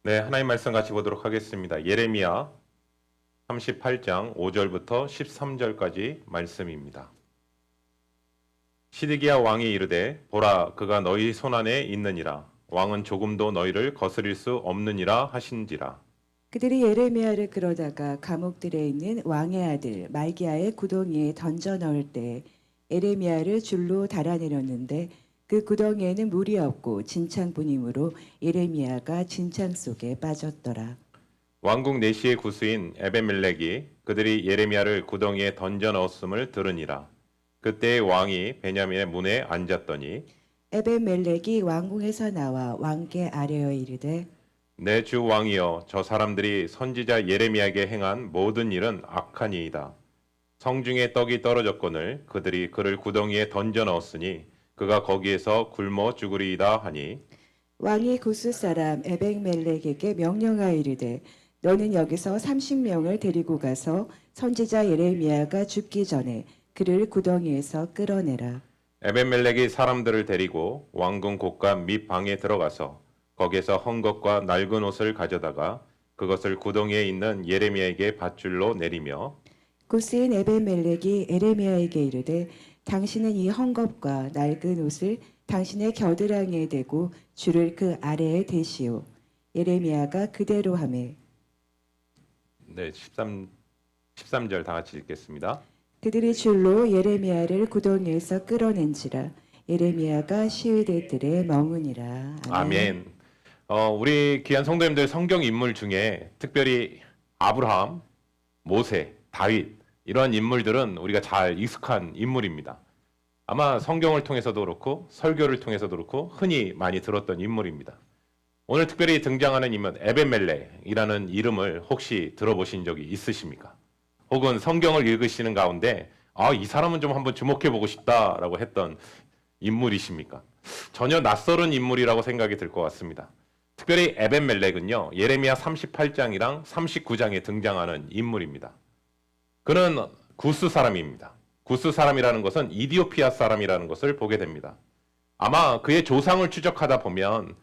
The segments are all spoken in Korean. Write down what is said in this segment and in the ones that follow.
네, 하나님 말씀 같이 보도록 하겠습니다. 예레미야 38장 5절부터 13절까지 말씀입니다. 시드기야 왕이 이르되 보라 그가 너희 손안에 있느니라 왕은 조금도 너희를 거스릴 수 없느니라 하신지라. 그들이 예레미야를 끌어다가 감옥들에 있는 왕의 아들 말기야의 구덩이에 던져 넣을 때 예레미야를 줄로 달아내렸는데 그 구덩이에는 물이 없고 진창뿐이므로 예레미야가 진창 속에 빠졌더라. 왕국 내시의 구스인 에벤멜렉이 그들이 예레미야를 구덩이에 던져 넣었음을 들으니라. 그때 왕이 베냐민의 문에 앉았더니 에벤멜렉이 왕궁에서 나와 왕께 아뢰어 이르되 내 주 왕이여 저 사람들이 선지자 예레미야에게 행한 모든 일은 악하니이다. 성중에 떡이 떨어졌거늘 그들이 그를 구덩이에 던져 넣었으니 그가 거기에서 굶어 죽으리이다 하니 왕이 구스 사람 에벤멜렉에게 명령하여 이르되 너는 여기서 30명을 데리고 가서 선지자 예레미야가 죽기 전에 그를 구덩이에서 끌어내라. 에벤멜렉이 사람들을 데리고 왕궁 곳간 밑 방에 들어가서 거기에서 헝겊과 낡은 옷을 가져다가 그것을 구덩이에 있는 예레미야에게 밧줄로 내리며 구스인 에벤멜렉이 예레미야에게 이르되 당신은 이 헝겊과 낡은 옷을 당신의 겨드랑이에 대고 줄을 그 아래에 대시오. 예레미야가 그대로 하매 네, 13절 다 같이 읽겠습니다. 그들이 줄로 예레미야를 구덩이에서 끌어낸지라. 예레미야가 시위대 뜰에 머무니라. 아멘. 우리 귀한 성도님들 성경 인물 중에 특별히 아브라함, 모세, 다윗 이런 인물들은 우리가 잘 익숙한 인물입니다. 아마 성경을 통해서도 그렇고 설교를 통해서도 그렇고 흔히 많이 들었던 인물입니다. 오늘 특별히 등장하는 인물 에벤멜렉이라는 이름을 혹시 들어보신 적이 있으십니까? 혹은 성경을 읽으시는 가운데 이 사람은 좀 한번 주목해보고 싶다라고 했던 인물이십니까? 전혀 낯설은 인물이라고 생각이 들 것 같습니다. 특별히 에벤멜렉은요 예레미야 38장이랑 39장에 등장하는 인물입니다. 그는 구스 사람입니다. 구스 사람이라는 것은 이디오피아 사람이라는 것을 보게 됩니다. 아마 그의 조상을 추적하다 보면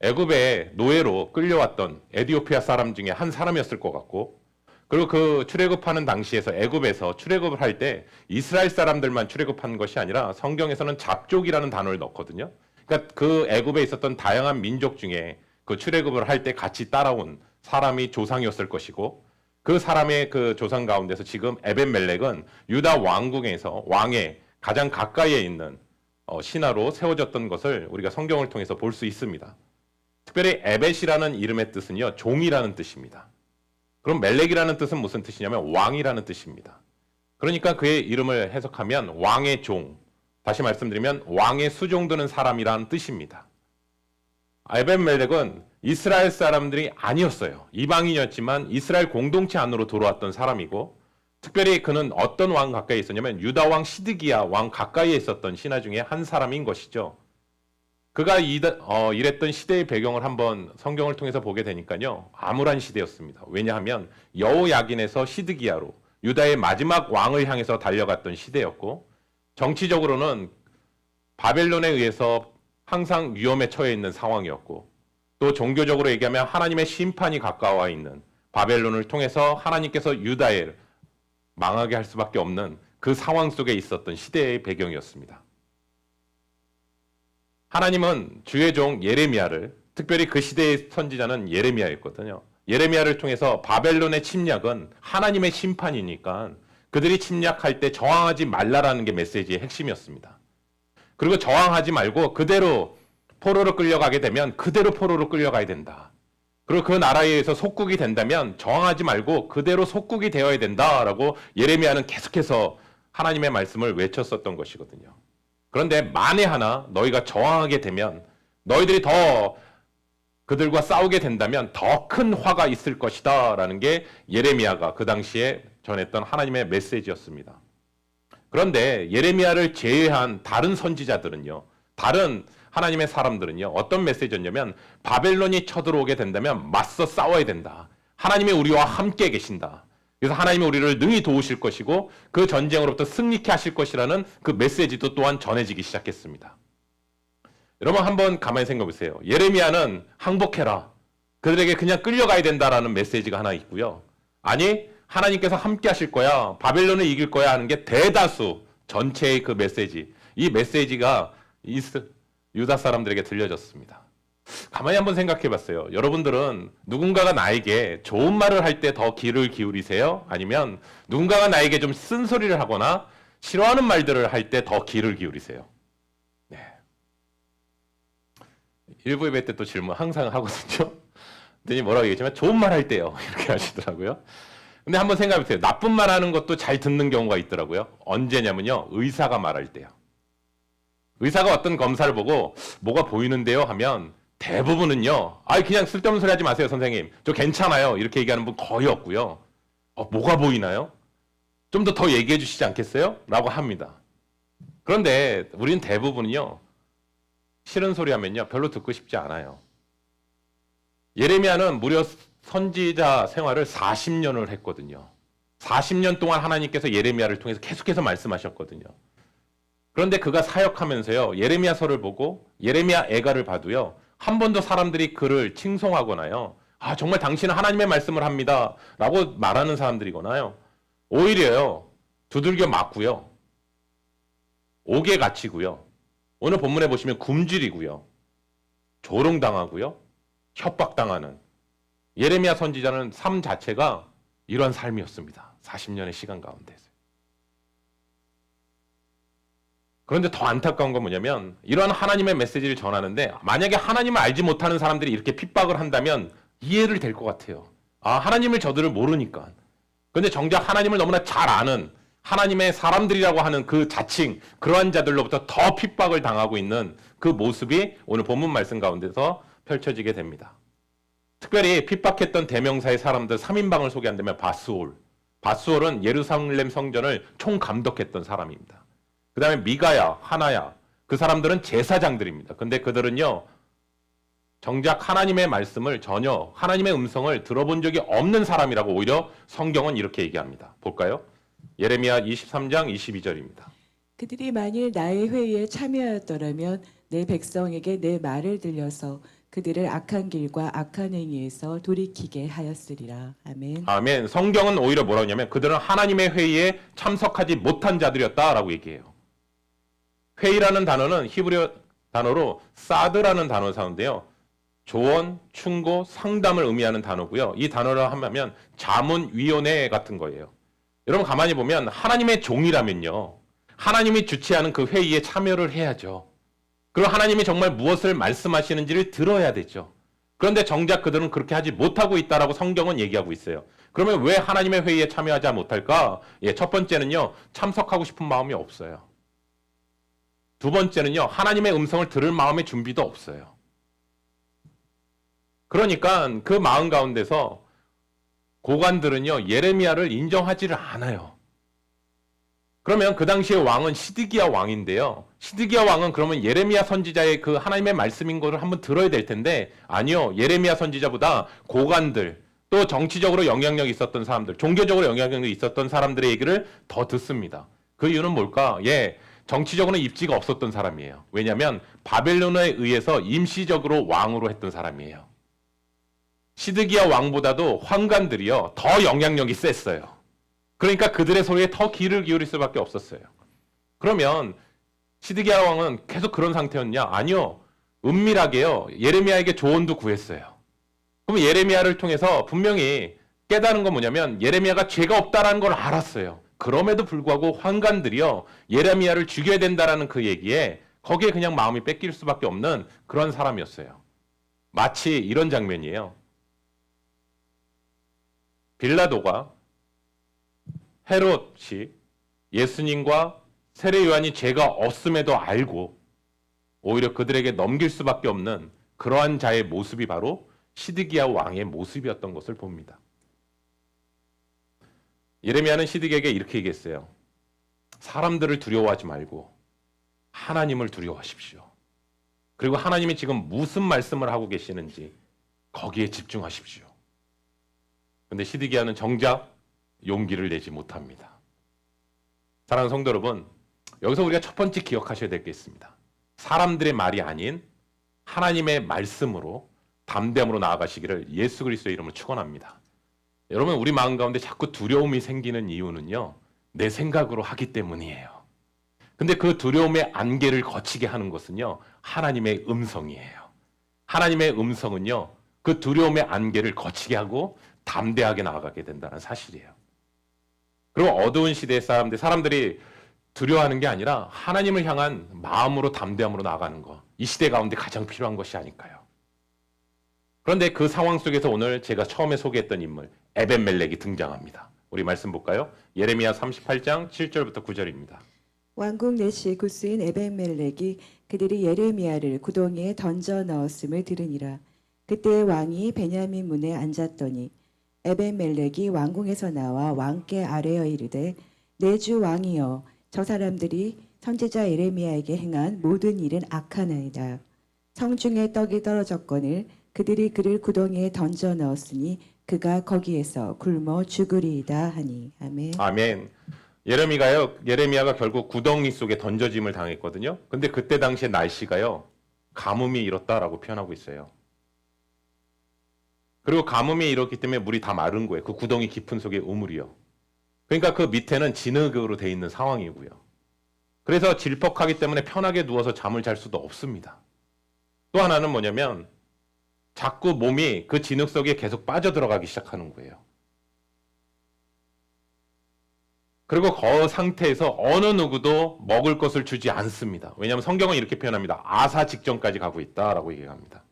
애굽의 노예로 끌려왔던 에디오피아 사람 중에 한 사람이었을 것 같고, 그리고 그 출애굽하는 당시에서 애굽에서 출애굽을 할 때 이스라엘 사람들만 출애굽한 것이 아니라 성경에서는 잡족이라는 단어를 넣거든요. 그러니까 그 애굽에 있었던 다양한 민족 중에 그 출애굽을 할 때 같이 따라온 사람이 조상이었을 것이고, 그 사람의 그 조상 가운데서 지금 에벤멜렉은 유다 왕궁에서 왕의 가장 가까이에 있는 신하로 세워졌던 것을 우리가 성경을 통해서 볼 수 있습니다. 특별히 에벳이라는 이름의 뜻은요 종이라는 뜻입니다. 그럼 멜렉이라는 뜻은 무슨 뜻이냐면 왕이라는 뜻입니다. 그러니까 그의 이름을 해석하면 왕의 종, 다시 말씀드리면 왕의 수종드는 사람이라는 뜻입니다. 에벤멜렉은 이스라엘 사람들이 아니었어요. 이방인이었지만 이스라엘 공동체 안으로 들어왔던 사람이고, 특별히 그는 어떤 왕 가까이 있었냐면 유다 왕 시드기야 왕 가까이에 있었던 신하 중에 한 사람인 것이죠. 그가 일했던 시대의 배경을 한번 성경을 통해서 보게 되니까요 암울한 시대였습니다. 왜냐하면 여호야긴에서 시드기야로 유다의 마지막 왕을 향해서 달려갔던 시대였고, 정치적으로는 바벨론에 의해서 항상 위험에 처해 있는 상황이었고, 또 종교적으로 얘기하면 하나님의 심판이 가까워 있는, 바벨론을 통해서 하나님께서 유다에 망하게 할 수밖에 없는 그 상황 속에 있었던 시대의 배경이었습니다. 하나님은 주의 종 예레미야를, 특별히 그 시대의 선지자는 예레미야였거든요. 예레미야를 통해서 바벨론의 침략은 하나님의 심판이니까 그들이 침략할 때 저항하지 말라라는 게 메시지의 핵심이었습니다. 그리고 저항하지 말고 그대로 포로로 끌려가게 되면 그대로 포로로 끌려가야 된다. 그리고 그 나라에 의해서 속국이 된다면 저항하지 말고 그대로 속국이 되어야 된다라고 예레미야는 계속해서 하나님의 말씀을 외쳤었던 것이거든요. 그런데 만에 하나 너희가 저항하게 되면, 너희들이 더 그들과 싸우게 된다면 더 큰 화가 있을 것이다 라는 게 예레미야가 그 당시에 전했던 하나님의 메시지였습니다. 그런데 예레미야를 제외한 다른 선지자들은요, 다른 하나님의 사람들은요 어떤 메시지였냐면 바벨론이 쳐들어오게 된다면 맞서 싸워야 된다. 하나님이 우리와 함께 계신다. 그래서 하나님이 우리를 능히 도우실 것이고 그 전쟁으로부터 승리케 하실 것이라는 그 메시지도 또한 전해지기 시작했습니다. 여러분 한번 가만히 생각해 보세요. 예레미야는 항복해라, 그들에게 그냥 끌려가야 된다라는 메시지가 하나 있고요. 아니, 하나님께서 함께 하실 거야. 바벨론을 이길 거야 하는 게 대다수 전체의 그 메시지. 이 메시지가 유다 사람들에게 들려졌습니다. 가만히 한번 생각해 봤어요. 여러분들은 누군가가 나에게 좋은 말을 할 때 더 귀를 기울이세요? 아니면 누군가가 나에게 좀 쓴소리를 하거나 싫어하는 말들을 할 때 더 귀를 기울이세요? 네. 일부 예배 때 또 질문 항상 하거든요. 그랬더니 뭐라고 얘기했지만 좋은 말 할 때요. 이렇게 하시더라고요. 근데 한번 생각해 보세요. 나쁜 말 하는 것도 잘 듣는 경우가 있더라고요. 언제냐면요. 의사가 말할 때요. 의사가 어떤 검사를 보고 뭐가 보이는데요 하면 대부분은요. 그냥 쓸데없는 소리 하지 마세요, 선생님. 저 괜찮아요. 이렇게 얘기하는 분 거의 없고요. 뭐가 보이나요? 좀 더 얘기해 주시지 않겠어요? 라고 합니다. 그런데 우리는 대부분은요. 싫은 소리 하면요. 별로 듣고 싶지 않아요. 예레미야는 무려 선지자 생활을 40년을 했거든요. 40년 동안 하나님께서 예레미야를 통해서 계속해서 말씀하셨거든요. 그런데 그가 사역하면서요. 예레미야서를 보고 예레미야 애가를 봐도요. 한 번도 사람들이 그를 칭송하거나요. 정말 당신은 하나님의 말씀을 합니다. 라고 말하는 사람들이거나요. 오히려요. 두들겨 맞고요. 옥에 갇히고요. 오늘 본문에 보시면 굶주리고요. 조롱당하고요. 협박당하는 예레미야 선지자는 삶 자체가 이런 삶이었습니다. 40년의 시간 가운데서. 그런데 더 안타까운 건 뭐냐면 이러한 하나님의 메시지를 전하는데 만약에 하나님을 알지 못하는 사람들이 이렇게 핍박을 한다면 이해를 될 것 같아요. 하나님을 저들을 모르니까. 그런데 정작 하나님을 너무나 잘 아는 하나님의 사람들이라고 하는 그 자칭 그러한 자들로부터 더 핍박을 당하고 있는 그 모습이 오늘 본문 말씀 가운데서 펼쳐지게 됩니다. 특별히 핍박했던 대명사의 사람들 3인방을 소개한다면 바스올은 예루살렘 성전을 총감독했던 사람입니다. 그 다음에 미가야, 하나야, 그 사람들은 제사장들입니다. 근데 그들은요, 정작 하나님의 말씀을 전혀 하나님의 음성을 들어본 적이 없는 사람이라고 오히려 성경은 이렇게 얘기합니다. 볼까요? 예레미야 23장 22절입니다. 그들이 만일 나의 회의에 참여하였더라면 내 백성에게 내 말을 들려서 그들을 악한 길과 악한 행위에서 돌이키게 하였으리라. 아멘. 아멘. 성경은 오히려 뭐라고 하냐면 그들은 하나님의 회의에 참석하지 못한 자들이었다라고 얘기해요. 회의라는 단어는 히브리어 단어로 사드라는 단어 사는데요. 조언, 충고, 상담을 의미하는 단어고요. 이 단어로 하면 자문위원회 같은 거예요. 여러분 가만히 보면 하나님의 종이라면요. 하나님이 주최하는 그 회의에 참여를 해야죠. 그리고 하나님이 정말 무엇을 말씀하시는지를 들어야 되죠. 그런데 정작 그들은 그렇게 하지 못하고 있다라고 성경은 얘기하고 있어요. 그러면 왜 하나님의 회의에 참여하지 못할까? 첫 번째는요. 참석하고 싶은 마음이 없어요. 두 번째는요. 하나님의 음성을 들을 마음의 준비도 없어요. 그러니까 그 마음 가운데서 고관들은요. 예레미야를 인정하지를 않아요. 그러면 그 당시의 왕은 시드기야 왕인데요. 시드기야 왕은 그러면 예레미야 선지자의 그 하나님의 말씀인 것을 한번 들어야 될 텐데 아니요. 예레미야 선지자보다 고관들 또 정치적으로 영향력이 있었던 사람들 종교적으로 영향력이 있었던 사람들의 얘기를 더 듣습니다. 그 이유는 뭘까? 정치적으로는 입지가 없었던 사람이에요. 왜냐하면 바벨론에 의해서 임시적으로 왕으로 했던 사람이에요. 시드기야 왕보다도 환관들이요. 더 영향력이 셌어요. 그러니까 그들의 소리에 더 귀를 기울일 수밖에 없었어요. 그러면 시드기야 왕은 계속 그런 상태였냐? 아니요. 은밀하게요. 예레미야에게 조언도 구했어요. 그럼 예레미야를 통해서 분명히 깨달은 건 뭐냐면 예레미야가 죄가 없다라는 걸 알았어요. 그럼에도 불구하고 환관들이요. 예레미야를 죽여야 된다라는 그 얘기에 거기에 그냥 마음이 뺏길 수밖에 없는 그런 사람이었어요. 마치 이런 장면이에요. 빌라도가 헤롯이 예수님과 세례 요한이 죄가 없음에도 알고 오히려 그들에게 넘길 수밖에 없는 그러한 자의 모습이 바로 시드기야 왕의 모습이었던 것을 봅니다. 예레미야는 시드기야에게 이렇게 얘기했어요. 사람들을 두려워하지 말고 하나님을 두려워하십시오. 그리고 하나님이 지금 무슨 말씀을 하고 계시는지 거기에 집중하십시오. 그런데 시드기야는 정작 용기를 내지 못합니다. 사랑하는 성도 여러분, 여기서 우리가 첫 번째 기억하셔야 될 게 있습니다. 사람들의 말이 아닌 하나님의 말씀으로 담대함으로 나아가시기를 예수 그리스도의 이름으로 축원합니다. 여러분, 우리 마음 가운데 자꾸 두려움이 생기는 이유는요, 내 생각으로 하기 때문이에요. 근데 그 두려움의 안개를 거치게 하는 것은요, 하나님의 음성이에요. 하나님의 음성은요, 그 두려움의 안개를 거치게 하고 담대하게 나아가게 된다는 사실이에요. 그리고 어두운 시대의 사람들이 두려워하는 게 아니라 하나님을 향한 마음으로 담대함으로 나아가는 것, 이 시대 가운데 가장 필요한 것이 아닐까요? 그런데 그 상황 속에서 오늘 제가 처음에 소개했던 인물 에벤멜렉이 등장합니다. 우리 말씀 볼까요? 예레미야 38장 7절부터 9절입니다. 왕궁 내시 구스인 에벤멜렉이 그들이 예레미야를 구덩이에 던져 넣었음을 들으니라. 그때 왕이 베냐민 문에 앉았더니 에벤멜렉이 왕궁에서 나와 왕께 아뢰어 이르되 내 주 왕이여, 저 사람들이 선지자 예레미야에게 행한 모든 일은 악하나이다. 성중에 떡이 떨어졌거늘 그들이 그를 구덩이에 던져 넣었으니 그가 거기에서 굶어 죽으리이다 하니. 아멘. 아멘. 예레미야가 결국 구덩이 속에 던져짐을 당했거든요. 근데 그때 당시에 날씨가요, 가뭄이 일었다라고 표현하고 있어요. 그리고 가뭄이 일었기 때문에 물이 다 마른 거예요. 그 구덩이 깊은 속에 우물이요. 그러니까 그 밑에는 진흙으로 돼 있는 상황이고요. 그래서 질퍽하기 때문에 편하게 누워서 잠을 잘 수도 없습니다. 또 하나는 뭐냐면 자꾸 몸이 그 진흙 속에 계속 빠져들어가기 시작하는 거예요. 그리고 그 상태에서 어느 누구도 먹을 것을 주지 않습니다. 왜냐하면 성경은 이렇게 표현합니다. 아사 직전까지 가고 있다라고 얘기합니다.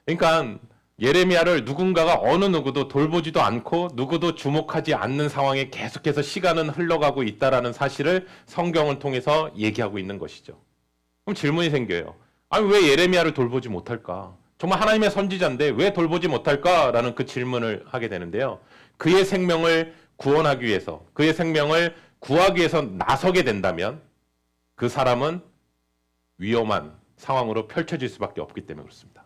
그러니까 예레미야를 누군가가 어느 누구도 돌보지도 않고 누구도 주목하지 않는 상황에 계속해서 시간은 흘러가고 있다라는 사실을 성경을 통해서 얘기하고 있는 것이죠. 그럼 질문이 생겨요. 아니, 왜 예레미야를 돌보지 못할까? 정말 하나님의 선지자인데 왜 돌보지 못할까라는 그 질문을 하게 되는데요. 그의 생명을 구원하기 위해서, 그의 생명을 구하기 위해서 나서게 된다면 그 사람은 위험한 상황으로 펼쳐질 수밖에 없기 때문에 그렇습니다.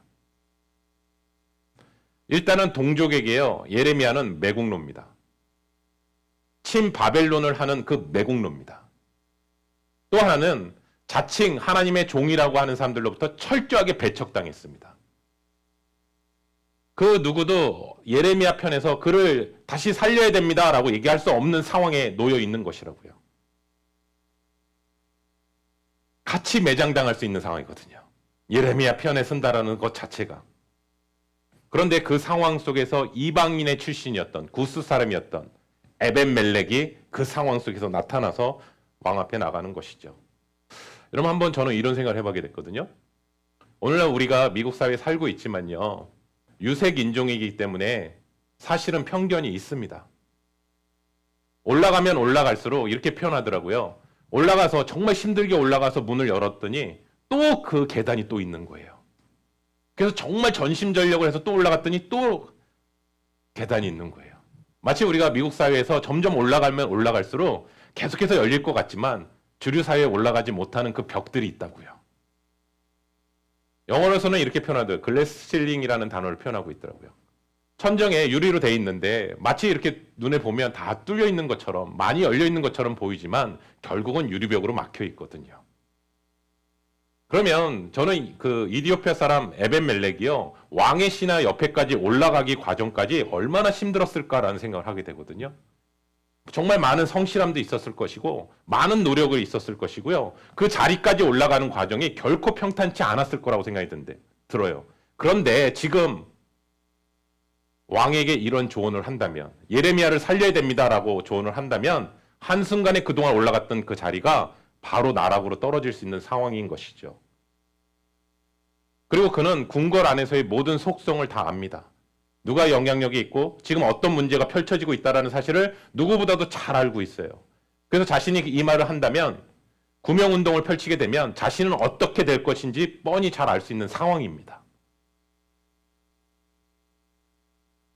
일단은 동족에게요, 예레미야는 매국노입니다. 친바벨론을 하는 그 매국노입니다. 또 하나는 자칭 하나님의 종이라고 하는 사람들로부터 철저하게 배척당했습니다. 그 누구도 예레미야 편에서 그를 다시 살려야 됩니다라고 얘기할 수 없는 상황에 놓여 있는 것이라고요. 같이 매장당할 수 있는 상황이거든요. 예레미야 편에 쓴다라는 것 자체가. 그런데 그 상황 속에서 이방인의 출신이었던 구스 사람이었던 에벤멜렉이 그 상황 속에서 나타나서 왕 앞에 나가는 것이죠. 여러분, 한번 저는 이런 생각을 해보게 됐거든요. 오늘날 우리가 미국 사회에 살고 있지만요, 유색 인종이기 때문에 사실은 편견이 있습니다. 올라가면 올라갈수록 이렇게 표현하더라고요. 올라가서 정말 힘들게 올라가서 문을 열었더니 또 그 계단이 또 있는 거예요. 그래서 정말 전심전력을 해서 또 올라갔더니 또 계단이 있는 거예요. 마치 우리가 미국 사회에서 점점 올라가면 올라갈수록 계속해서 열릴 것 같지만 주류 사회에 올라가지 못하는 그 벽들이 있다고요. 영어로서는 이렇게 표현하더라고요. 글래스 실링이라는 단어를 표현하고 있더라고요. 천정에 유리로 돼 있는데 마치 이렇게 눈에 보면 다 뚫려 있는 것처럼, 많이 열려 있는 것처럼 보이지만 결국은 유리벽으로 막혀 있거든요. 그러면 저는 그 이디오피아 사람 에벤멜렉이요, 왕의 신하 옆에까지 올라가기 과정까지 얼마나 힘들었을까라는 생각을 하게 되거든요. 정말 많은 성실함도 있었을 것이고 많은 노력이 있었을 것이고요. 그 자리까지 올라가는 과정이 결코 평탄치 않았을 거라고 생각이 들어요. 그런데 지금 왕에게 이런 조언을 한다면, 예레미야를 살려야 됩니다라고 조언을 한다면 한순간에 그동안 올라갔던 그 자리가 바로 나락으로 떨어질 수 있는 상황인 것이죠. 그리고 그는 궁궐 안에서의 모든 속성을 다 압니다. 누가 영향력이 있고 지금 어떤 문제가 펼쳐지고 있다는 사실을 누구보다도 잘 알고 있어요. 그래서 자신이 이 말을 한다면, 구명운동을 펼치게 되면 자신은 어떻게 될 것인지 뻔히 잘 알 수 있는 상황입니다.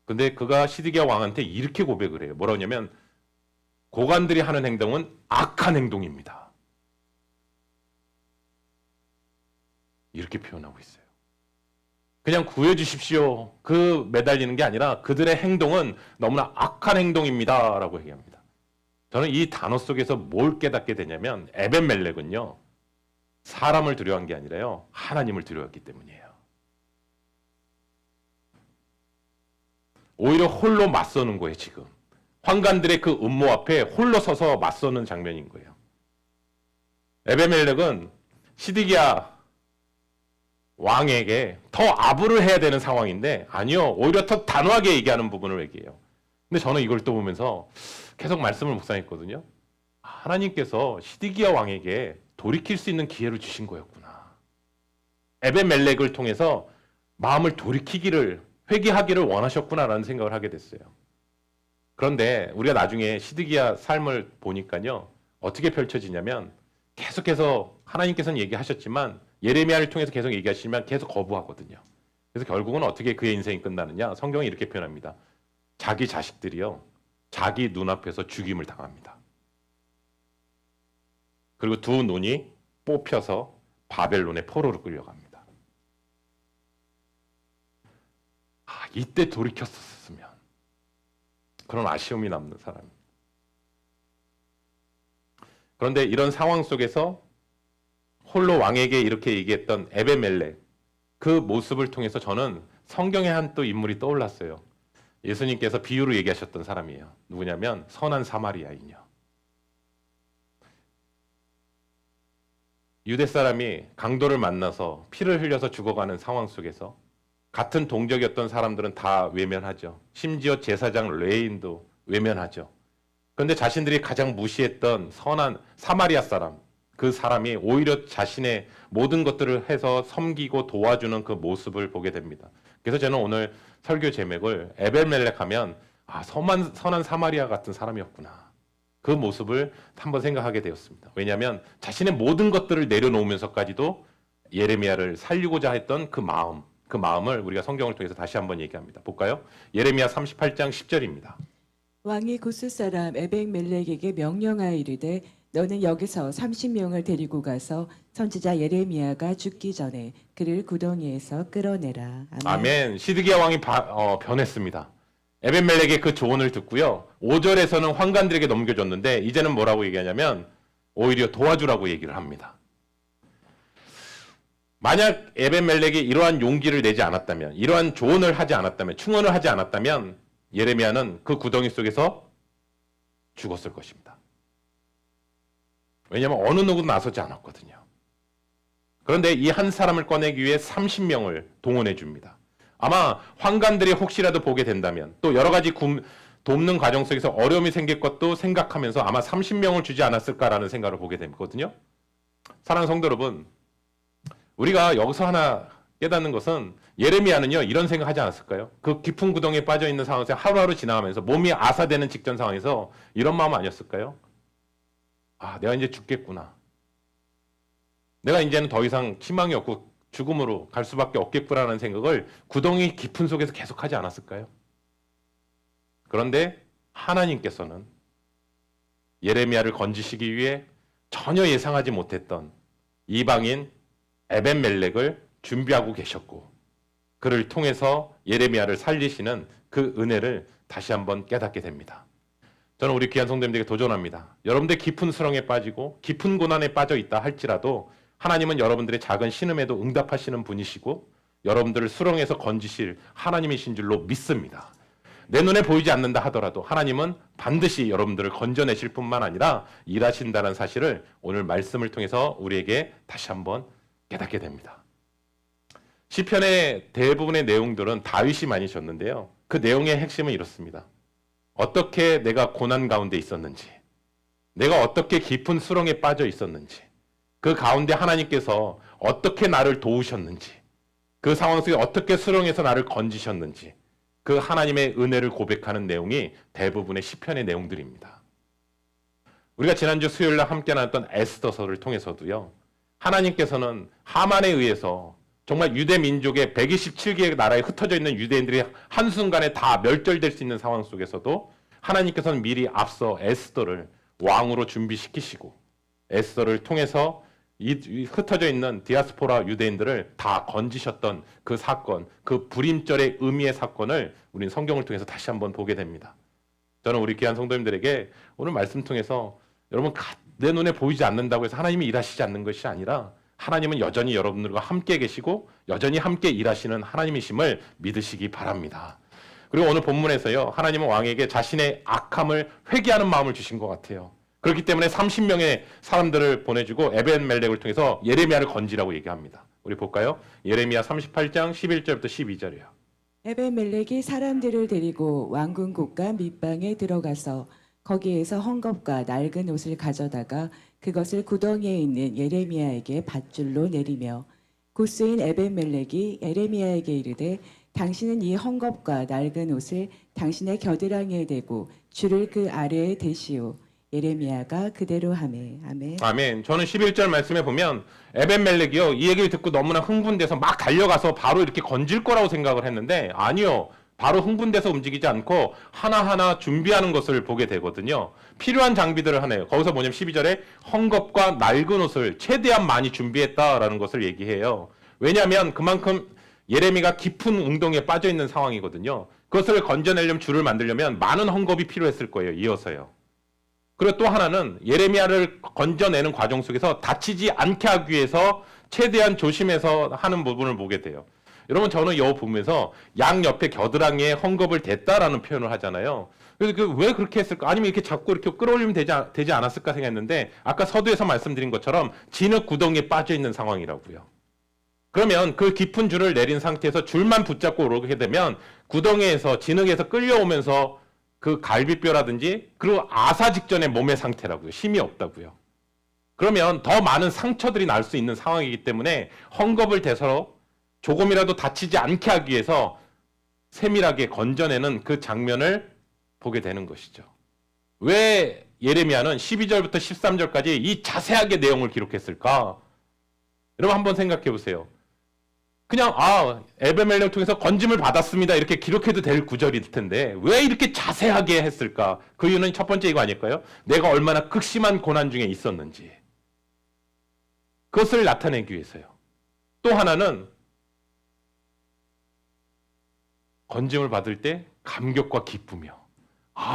근데 그가 시드기야 왕한테 이렇게 고백을 해요. 뭐라고 하냐면, 고관들이 하는 행동은 악한 행동입니다. 이렇게 표현하고 있어요. 그냥 구해주십시오. 그 매달리는 게 아니라 그들의 행동은 너무나 악한 행동입니다. 라고 얘기합니다. 저는 이 단어 속에서 뭘 깨닫게 되냐면, 에벤멜렉은요, 사람을 두려워한 게 아니라요, 하나님을 두려워했기 때문이에요. 오히려 홀로 맞서는 거예요, 지금. 환관들의 그 음모 앞에 홀로 서서 맞서는 장면인 거예요. 에베멜렉은 시드기야 왕에게 더 아부를 해야 되는 상황인데 아니요, 오히려 더 단호하게 얘기하는 부분을 얘기해요. 근데 저는 이걸 또 보면서 계속 말씀을 묵상했거든요. 하나님께서 시드기야 왕에게 돌이킬 수 있는 기회를 주신 거였구나. 에베멜렉을 통해서 마음을 돌이키기를, 회개하기를 원하셨구나라는 생각을 하게 됐어요. 그런데 우리가 나중에 시드기야 삶을 보니까요, 어떻게 펼쳐지냐면 계속해서 하나님께서는 얘기하셨지만 예레미야를 통해서 계속 얘기하시지만 계속 거부하거든요. 그래서 결국은 어떻게 그의 인생이 끝나느냐? 성경이 이렇게 표현합니다. 자기 자식들이요, 자기 눈앞에서 죽임을 당합니다. 그리고 두 눈이 뽑혀서 바벨론의 포로로 끌려갑니다. 이때 돌이켰었으면, 그런 아쉬움이 남는 사람입니다. 그런데 이런 상황 속에서 홀로 왕에게 이렇게 얘기했던 에베멜렉, 그 모습을 통해서 저는 성경의 한 또 인물이 떠올랐어요. 예수님께서 비유로 얘기하셨던 사람이에요. 누구냐면 선한 사마리아인이요. 유대 사람이 강도를 만나서 피를 흘려서 죽어가는 상황 속에서 같은 동족이었던 사람들은 다 외면하죠. 심지어 제사장 레인도 외면하죠. 그런데 자신들이 가장 무시했던 선한 사마리아 사람, 그 사람이 오히려 자신의 모든 것들을 해서 섬기고 도와주는 그 모습을 보게 됩니다. 그래서 저는 오늘 설교 제목을 에벨멜렉 하면 선한 사마리아 같은 사람이었구나. 그 모습을 한번 생각하게 되었습니다. 왜냐하면 자신의 모든 것들을 내려놓으면서까지도 예레미야를 살리고자 했던 그 마음을 우리가 성경을 통해서 다시 한번 얘기합니다. 볼까요? 예레미야 38장 10절입니다. 왕이 구스 사람 에벡멜렉에게 명령하여 이르되 너는 여기서 30명을 데리고 가서 선지자 예레미야가 죽기 전에 그를 구덩이에서 끌어내라. 아멘. 아멘. 시드기야 왕이 변했습니다. 에벤멜렉의 그 조언을 듣고요. 5절에서는 환관들에게 넘겨줬는데 이제는 뭐라고 얘기하냐면 오히려 도와주라고 얘기를 합니다. 만약 에벤멜렉이 이러한 용기를 내지 않았다면, 이러한 조언을 하지 않았다면, 충언을 하지 않았다면 예레미야는 그 구덩이 속에서 죽었을 것입니다. 왜냐하면 어느 누구도 나서지 않았거든요. 그런데 이 한 사람을 꺼내기 위해 30명을 동원해 줍니다. 아마 환관들이 혹시라도 보게 된다면 또 여러 가지 돕는 과정 속에서 어려움이 생길 것도 생각하면서 아마 30명을 주지 않았을까라는 생각을 보게 되거든요. 사랑하는 성도 여러분, 우리가 여기서 하나 깨닫는 것은 예레미야는요 이런 생각하지 않았을까요? 그 깊은 구덩이에 빠져 있는 상황에서 하루하루 지나가면서 몸이 아사되는 직전 상황에서 이런 마음 아니었을까요? 내가 이제 죽겠구나. 내가 이제는 더 이상 희망이 없고 죽음으로 갈 수밖에 없겠구나라는 생각을 구덩이 깊은 속에서 계속하지 않았을까요? 그런데 하나님께서는 예레미야를 건지시기 위해 전혀 예상하지 못했던 이방인 에벤멜렉을 준비하고 계셨고 그를 통해서 예레미야를 살리시는 그 은혜를 다시 한번 깨닫게 됩니다. 저는 우리 귀한 성도님들에게 도전합니다. 여러분들 깊은 수렁에 빠지고 깊은 고난에 빠져 있다 할지라도 하나님은 여러분들의 작은 신음에도 응답하시는 분이시고 여러분들을 수렁에서 건지실 하나님이신 줄로 믿습니다. 내 눈에 보이지 않는다 하더라도 하나님은 반드시 여러분들을 건져내실 뿐만 아니라 일하신다는 사실을 오늘 말씀을 통해서 우리에게 다시 한번 깨닫게 됩니다. 시편의 대부분의 내용들은 다윗이 많이 줬는데요. 그 내용의 핵심은 이렇습니다. 어떻게 내가 고난 가운데 있었는지, 내가 어떻게 깊은 수렁에 빠져 있었는지, 그 가운데 하나님께서 어떻게 나를 도우셨는지, 그 상황 속에 어떻게 수렁에서 나를 건지셨는지, 그 하나님의 은혜를 고백하는 내용이 대부분의 시편의 내용들입니다. 우리가 지난주 수요일날 함께 나눴던 에스더서를 통해서도요, 하나님께서는 하만에 의해서 정말 유대 민족의 127개의 나라에 흩어져 있는 유대인들이 한순간에 다 멸절될 수 있는 상황 속에서도 하나님께서는 미리 앞서 에스더를 왕으로 준비시키시고 에스더를 통해서 이 흩어져 있는 디아스포라 유대인들을 다 건지셨던 그 사건, 그 불임절의 의미의 사건을 우리는 성경을 통해서 다시 한번 보게 됩니다. 저는 우리 귀한 성도님들에게 오늘 말씀 통해서 여러분 내 눈에 보이지 않는다고 해서 하나님이 일하시지 않는 것이 아니라 하나님은 여전히 여러분들과 함께 계시고 여전히 함께 일하시는 하나님이심을 믿으시기 바랍니다. 그리고 오늘 본문에서요, 하나님은 왕에게 자신의 악함을 회개하는 마음을 주신 것 같아요. 그렇기 때문에 30명의 사람들을 보내주고 에벤멜렉을 통해서 예레미야를 건지라고 얘기합니다. 우리 볼까요? 예레미야 38장 11절부터 12절이요. 에벤멜렉이 사람들을 데리고 왕궁 곳간 밑방에 들어가서 거기에서 헝겊과 낡은 옷을 가져다가 그것을 구덩이에 있는 예레미야에게 밧줄로 내리며 구스인 에벤멜렉이 예레미야에게 이르되 당신은 이 헝겊과 낡은 옷을 당신의 겨드랑이에 대고 줄을 그 아래에 대시오. 예레미야가 그대로 하매. 아멘. 아멘. 저는 11절 말씀에 보면 에벤멜렉이요, 이 얘기를 듣고 너무나 흥분돼서 막 달려가서 바로 이렇게 건질 거라고 생각을 했는데 아니요. 바로 흥분돼서 움직이지 않고 하나하나 준비하는 것을 보게 되거든요. 필요한 장비들을 하네요. 거기서 뭐냐면 12절에 헝겊과 낡은 옷을 최대한 많이 준비했다라는 것을 얘기해요. 왜냐하면 그만큼 예레미야가 깊은 웅덩이에 빠져 있는 상황이거든요. 그것을 건져내려면, 줄을 만들려면 많은 헝겊이 필요했을 거예요. 이어서요. 그리고 또 하나는 예레미야를 건져내는 과정 속에서 다치지 않게 하기 위해서 최대한 조심해서 하는 부분을 보게 돼요. 여러분, 저는 이 보면서 양 옆에 겨드랑이에 헝겊을 댔다라는 표현을 하잖아요. 그래서 왜 그렇게 했을까? 아니면 이렇게 잡고 이렇게 끌어올리면 되지 않았을까 생각했는데 아까 서두에서 말씀드린 것처럼 진흙 구덩이에 빠져 있는 상황이라고요. 그러면 그 깊은 줄을 내린 상태에서 줄만 붙잡고 오르게 되면 구덩이에서, 진흙에서 끌려오면서 그 갈비뼈라든지 그리고 아사 직전의 몸의 상태라고요. 힘이 없다고요. 그러면 더 많은 상처들이 날 수 있는 상황이기 때문에 헝겊을 대서 조금이라도 다치지 않게 하기 위해서 세밀하게 건져내는 그 장면을 보게 되는 것이죠. 왜 예레미야는 12절부터 13절까지 이 자세하게 내용을 기록했을까? 여러분 한번 생각해 보세요. 그냥 에벤멜렉을 통해서 건짐을 받았습니다 이렇게 기록해도 될 구절일 텐데 왜 이렇게 자세하게 했을까? 그 이유는 첫 번째 이거 아닐까요? 내가 얼마나 극심한 고난 중에 있었는지 그것을 나타내기 위해서요. 또 하나는 건짐을 받을 때 감격과 기쁨이요.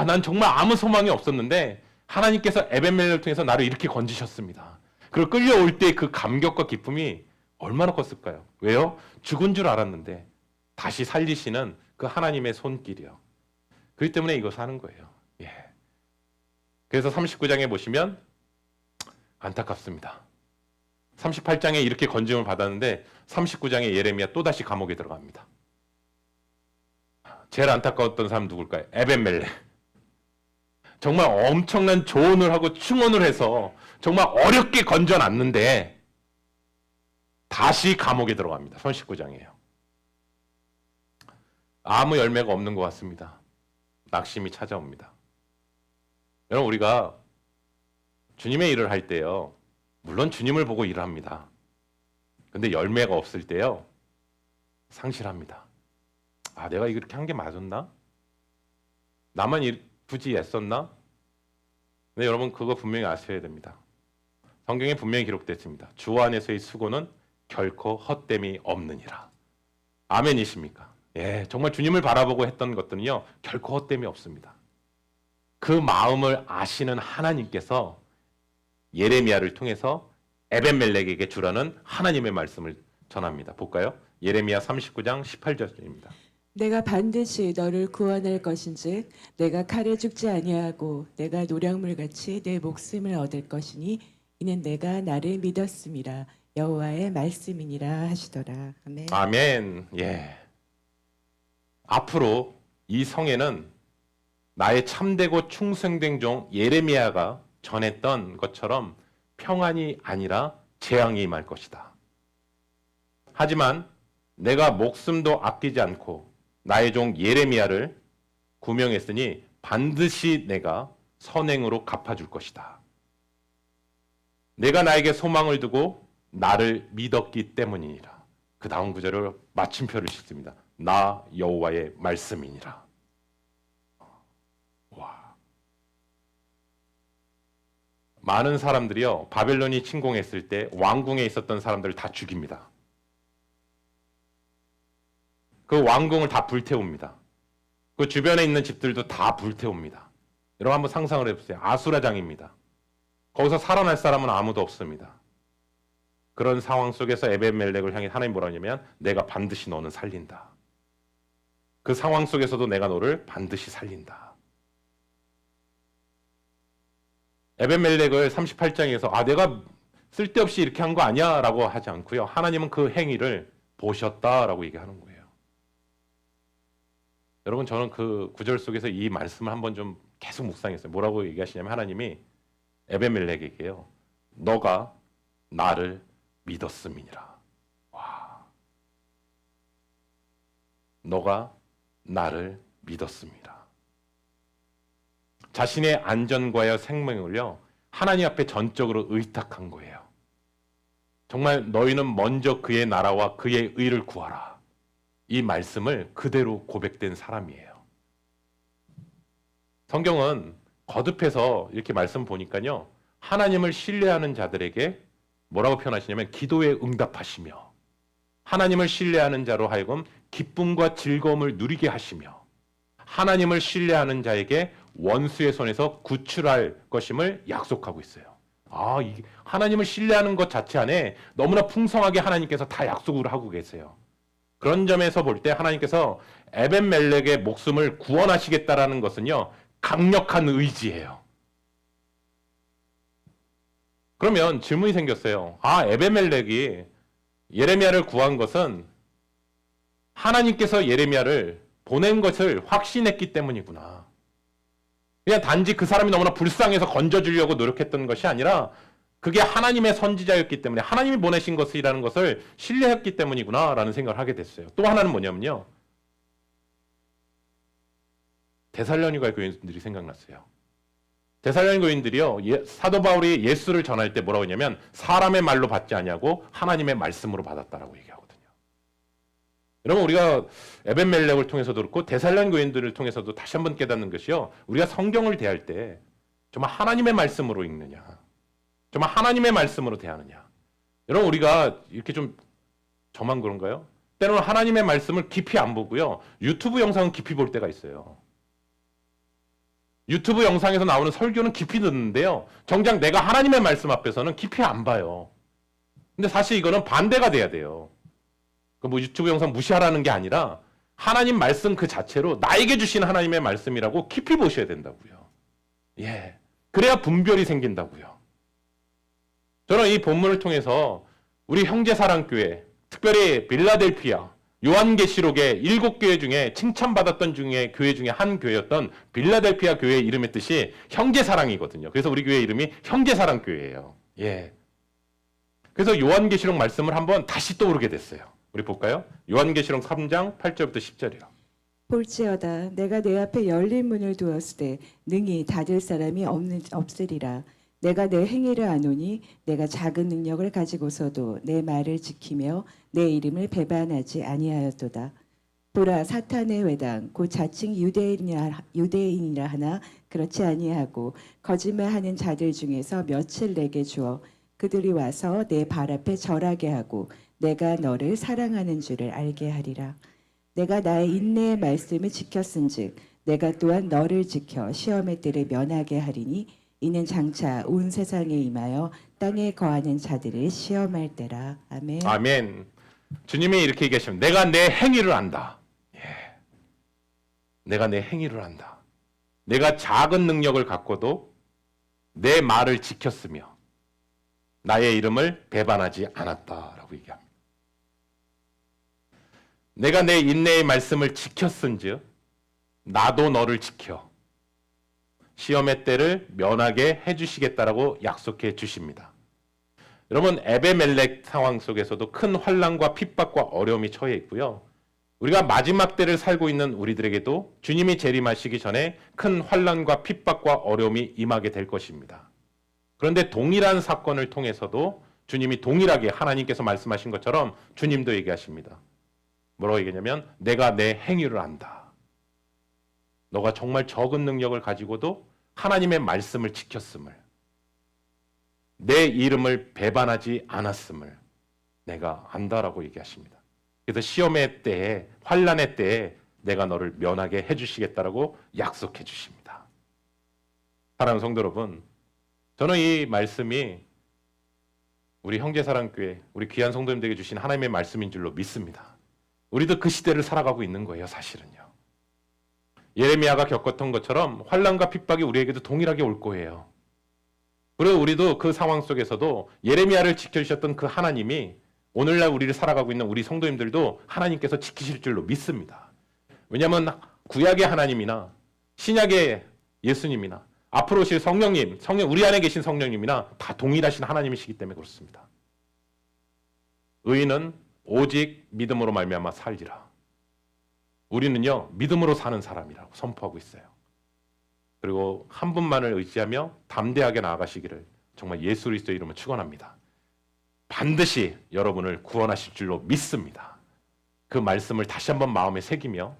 난 정말 아무 소망이 없었는데 하나님께서 에벤멜렉을 통해서 나를 이렇게 건지셨습니다. 그리고 끌려올 때 그 감격과 기쁨이 얼마나 컸을까요? 왜요? 죽은 줄 알았는데 다시 살리시는 그 하나님의 손길이요. 그렇기 때문에 이것을 하는 거예요. 예. 그래서 39장에 보시면 안타깝습니다. 38장에 이렇게 건짐을 받았는데 39장에 예레미야 또다시 감옥에 들어갑니다. 제일 안타까웠던 사람 누굴까요? 에벤멜렉. 정말 엄청난 조언을 하고 충언을 해서 정말 어렵게 건져놨는데 다시 감옥에 들어갑니다. 39장이에요. 아무 열매가 없는 것 같습니다. 낙심이 찾아옵니다. 여러분, 우리가 주님의 일을 할 때요, 물론 주님을 보고 일을 합니다. 근데 열매가 없을 때요, 상실합니다. 내가 이렇게 한 게 맞았나? 나만 굳이 애썼나? 근데 여러분, 그거 분명히 아셔야 됩니다. 성경에 분명히 기록됐습니다. 주 안에서의 수고는 결코 헛됨이 없느니라. 아멘이십니까? 예, 정말 주님을 바라보고 했던 것들은요, 결코 헛됨이 없습니다. 그 마음을 아시는 하나님께서 예레미야를 통해서 에벤멜렉에게 주라는 하나님의 말씀을 전합니다. 볼까요? 예레미야 39장 18절입니다. 내가 반드시 너를 구원할 것인즉 내가 칼에 죽지 아니하고 내가 노량물같이 내 목숨을 얻을 것이니 이는 내가 나를 믿었음이라. 여호와의 말씀이니라 하시더라. 아멘. 아멘. 예. 앞으로 이 성에는 나의 참되고 충성된 종 예레미야가 전했던 것처럼 평안이 아니라 재앙이 임할 것이다. 하지만 내가 목숨도 아끼지 않고 나의 종 예레미야를 구명했으니 반드시 내가 선행으로 갚아줄 것이다. 내가 나에게 소망을 두고 나를 믿었기 때문이니라. 그 다음 구절을 마침표를 싣습니다. 나 여호와의 말씀이니라. 와. 많은 사람들이요, 바벨론이 침공했을 때 왕궁에 있었던 사람들을 다 죽입니다. 그 왕궁을 다 불태웁니다. 그 주변에 있는 집들도 다 불태웁니다. 여러분 한번 상상을 해보세요. 아수라장입니다. 거기서 살아날 사람은 아무도 없습니다. 그런 상황 속에서 에벤멜렉을 향해 하나님 뭐라 하냐면 내가 반드시 너는 살린다. 그 상황 속에서도 내가 너를 반드시 살린다. 에벤멜렉을 38장에서 내가 쓸데없이 이렇게 한 거 아니야 라고 하지 않고요. 하나님은 그 행위를 보셨다라고 얘기하는 거예요. 여러분, 저는 그 구절 속에서 이 말씀을 한번 좀 계속 묵상했어요. 뭐라고 얘기하시냐면 하나님이 에벤멜렉에게요, 너가 나를 믿었음이니라. 와, 너가 나를 믿었습니다. 자신의 안전과의 생명을요, 하나님 앞에 전적으로 의탁한 거예요. 정말 너희는 먼저 그의 나라와 그의 의를 구하라. 이 말씀을 그대로 고백된 사람이에요. 성경은 거듭해서 이렇게 말씀 보니까요, 하나님을 신뢰하는 자들에게 뭐라고 표현하시냐면 기도에 응답하시며, 하나님을 신뢰하는 자로 하여금 기쁨과 즐거움을 누리게 하시며, 하나님을 신뢰하는 자에게 원수의 손에서 구출할 것임을 약속하고 있어요. 이게 하나님을 신뢰하는 것 자체 안에 너무나 풍성하게 하나님께서 다 약속을 하고 계세요. 그런 점에서 볼 때 하나님께서 에벤멜렉의 목숨을 구원하시겠다라는 것은요, 강력한 의지예요. 그러면 질문이 생겼어요. 에벤멜렉이 예레미야를 구한 것은 하나님께서 예레미야를 보낸 것을 확신했기 때문이구나. 그냥 단지 그 사람이 너무나 불쌍해서 건져주려고 노력했던 것이 아니라 그게 하나님의 선지자였기 때문에 하나님이 보내신 것이라는 것을 신뢰했기 때문이구나 라는 생각을 하게 됐어요. 또 하나는 뭐냐면요, 데살로니가 교인들이 생각났어요. 데살로니 교인들이요, 사도 바울이 예수를 전할 때 뭐라고 했냐면 사람의 말로 받지 아니하고 하나님의 말씀으로 받았다라고 얘기하거든요. 여러분, 우리가 에벤멜렉을 통해서도 그렇고 데살로니 교인들을 통해서도 다시 한번 깨닫는 것이요, 우리가 성경을 대할 때 정말 하나님의 말씀으로 읽느냐, 정말 하나님의 말씀으로 대하느냐. 여러분, 우리가 이렇게 좀 저만 그런가요? 때로는 하나님의 말씀을 깊이 안 보고요, 유튜브 영상은 깊이 볼 때가 있어요. 유튜브 영상에서 나오는 설교는 깊이 듣는데요, 정작 내가 하나님의 말씀 앞에서는 깊이 안 봐요. 근데 사실 이거는 반대가 돼야 돼요. 뭐 유튜브 영상 무시하라는 게 아니라 하나님 말씀 그 자체로 나에게 주신 하나님의 말씀이라고 깊이 보셔야 된다고요. 예, 그래야 분별이 생긴다고요. 저는 이 본문을 통해서 우리 형제사랑교회, 특별히 빌라델피아, 요한계시록의 7교회 중에 칭찬받았던 교회 중에 한 교회였던 빌라델피아 교회의 이름의 뜻이 형제사랑이거든요. 그래서 우리 교회 이름이 형제사랑교회예요. 예. 그래서 요한계시록 말씀을 한번 다시 떠오르게 됐어요. 우리 볼까요? 요한계시록 3장 8절부터 10절이요. 볼지어다 내가 내 앞에 열린 문을 두었을 때 능히 닫을 사람이 없으리라. 내가 내 행위를 아노니 내가 작은 능력을 가지고서도 내 말을 지키며 내 이름을 배반하지 아니하였도다. 보라, 사탄의 회당 곧 자칭 유대인이라 하나 그렇지 아니하고 거짓말하는 자들 중에서 몇을 내게 주어 그들이 와서 내 발 앞에 절하게 하고 내가 너를 사랑하는 줄을 알게 하리라. 내가 나의 인내의 말씀을 지켰은즉 내가 또한 너를 지켜 시험의 때를 면하게 하리니 이는 장차 온 세상에 임하여 땅에 거하는 자들을 시험할 때라. 아멘. 아멘. 주님이 이렇게 얘기하시면 내가 내 행위를 안다. 예. 내가 내 행위를 안다. 내가 작은 능력을 갖고도 내 말을 지켰으며 나의 이름을 배반하지 않았다라고 얘기합니다. 내가 내 인내의 말씀을 지켰은즉 나도 너를 지켜 시험의 때를 면하게 해주시겠다라고 약속해 주십니다. 여러분, 에베멜렉 상황 속에서도 큰 환난과 핍박과 어려움이 처해 있고요. 우리가 마지막 때를 살고 있는 우리들에게도 주님이 재림하시기 전에 큰 환난과 핍박과 어려움이 임하게 될 것입니다. 그런데 동일한 사건을 통해서도 주님이 동일하게 하나님께서 말씀하신 것처럼 주님도 얘기하십니다. 뭐라고 얘기하냐면 내가 내 행위를 안다. 너가 정말 적은 능력을 가지고도 하나님의 말씀을 지켰음을, 내 이름을 배반하지 않았음을 내가 안다라고 얘기하십니다. 그래서 시험의 때에, 환난의 때에 내가 너를 면하게 해주시겠다라고 약속해 주십니다. 사랑하는 성도 여러분, 저는 이 말씀이 우리 형제사랑교회, 우리 귀한 성도님들에게 주신 하나님의 말씀인 줄로 믿습니다. 우리도 그 시대를 살아가고 있는 거예요, 사실은요. 예레미야가 겪었던 것처럼 환난과 핍박이 우리에게도 동일하게 올 거예요. 그리고 우리도 그 상황 속에서도 예레미야를 지켜주셨던 그 하나님이 오늘날 우리를 살아가고 있는 우리 성도님들도 하나님께서 지키실 줄로 믿습니다. 왜냐하면 구약의 하나님이나 신약의 예수님이나 앞으로 오실 성령님, 우리 안에 계신 성령님이나 다 동일하신 하나님이시기 때문에 그렇습니다. 의인은 오직 믿음으로 말미암아 살리라. 우리는요, 믿음으로 사는 사람이라고 선포하고 있어요. 그리고 한 분만을 의지하며 담대하게 나아가시기를 정말 예수 그리스도의 이름으로 축원합니다. 반드시 여러분을 구원하실 줄로 믿습니다. 그 말씀을 다시 한번 마음에 새기며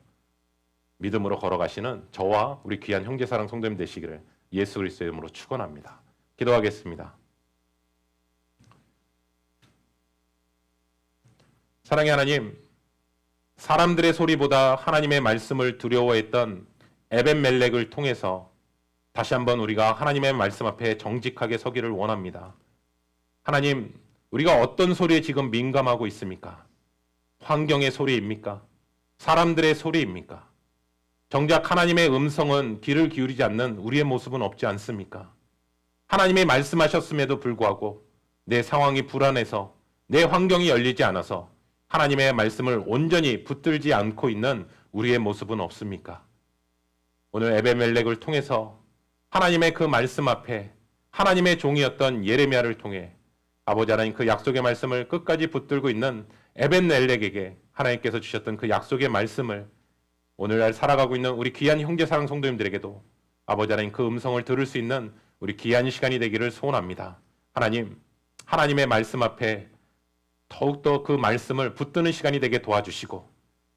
믿음으로 걸어가시는 저와 우리 귀한 형제사랑 성도님 되시기를 예수 그리스도의 이름으로 축원합니다. 기도하겠습니다. 사랑의 하나님, 사람들의 소리보다 하나님의 말씀을 두려워했던 에벤멜렉을 통해서 다시 한번 우리가 하나님의 말씀 앞에 정직하게 서기를 원합니다. 하나님, 우리가 어떤 소리에 지금 민감하고 있습니까? 환경의 소리입니까? 사람들의 소리입니까? 정작 하나님의 음성은 귀를 기울이지 않는 우리의 모습은 없지 않습니까? 하나님이 말씀하셨음에도 불구하고 내 상황이 불안해서 내 환경이 열리지 않아서 하나님의 말씀을 온전히 붙들지 않고 있는 우리의 모습은 없습니까? 오늘 에베멜렉을 통해서 하나님의 그 말씀 앞에 하나님의 종이었던 예레미야를 통해 아버지 하나님 그 약속의 말씀을 끝까지 붙들고 있는 에벤멜렉에게 하나님께서 주셨던 그 약속의 말씀을 오늘날 살아가고 있는 우리 귀한 형제사랑 성도님들에게도 아버지 하나님 그 음성을 들을 수 있는 우리 귀한 시간이 되기를 소원합니다. 하나님, 하나님의 말씀 앞에 더욱더 그 말씀을 붙드는 시간이 되게 도와주시고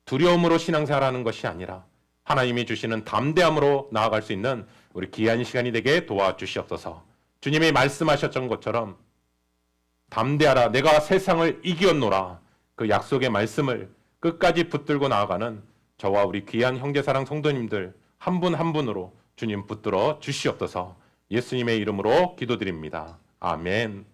두려움으로 신앙생활하는 것이 아니라 하나님이 주시는 담대함으로 나아갈 수 있는 우리 귀한 시간이 되게 도와주시옵소서. 주님이 말씀하셨던 것처럼 담대하라 내가 세상을 이기었노라 그 약속의 말씀을 끝까지 붙들고 나아가는 저와 우리 귀한 형제사랑 성도님들 한 분 한 분으로 주님 붙들어 주시옵소서. 예수님의 이름으로 기도드립니다. 아멘.